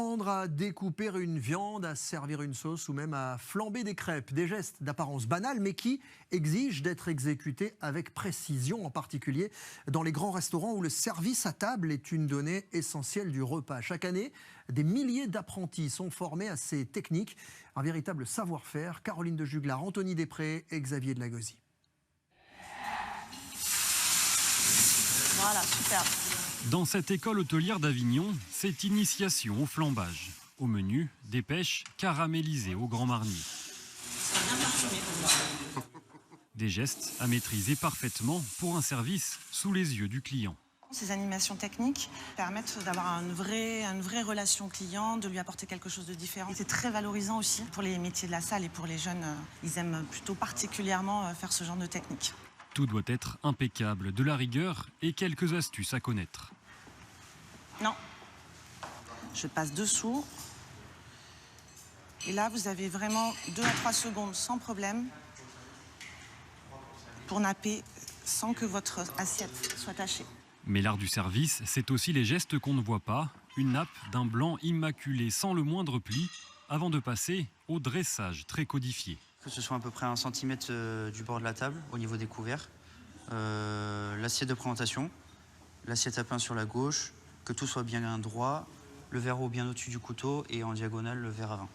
Apprendre à découper une viande, à servir une sauce ou même à flamber des crêpes. Des gestes d'apparence banale mais qui exigent d'être exécutés avec précision, en particulier dans les grands restaurants où le service à table est une donnée essentielle du repas. Chaque année, des milliers d'apprentis sont formés à ces techniques. Un véritable savoir-faire. Caroline de Juglar, Anthony Després et Xavier de Lagozie. Voilà, super. Dans cette école hôtelière d'Avignon, c'est initiation au flambage. Au menu, des pêches caramélisées au Grand Marnier. Des gestes à maîtriser parfaitement pour un service sous les yeux du client. Ces animations techniques permettent d'avoir une vraie relation client, de lui apporter quelque chose de différent. C'est très valorisant aussi pour les métiers de la salle et pour les jeunes. Ils aiment plutôt particulièrement faire ce genre de technique. Tout doit être impeccable, de la rigueur et quelques astuces à connaître. Non. Je passe dessous. Et là, vous avez vraiment 2 à 3 secondes sans problème pour napper sans que votre assiette soit tachée. Mais l'art du service, c'est aussi les gestes qu'on ne voit pas. Une nappe d'un blanc immaculé sans le moindre pli, avant de passer au dressage très codifié. Que ce soit à peu près 1 centimètre du bord de la table, au niveau des couverts. L'assiette de présentation, l'assiette à pain sur la gauche, que tout soit bien droit, le verre haut bien au-dessus du couteau et en diagonale le verre à vin.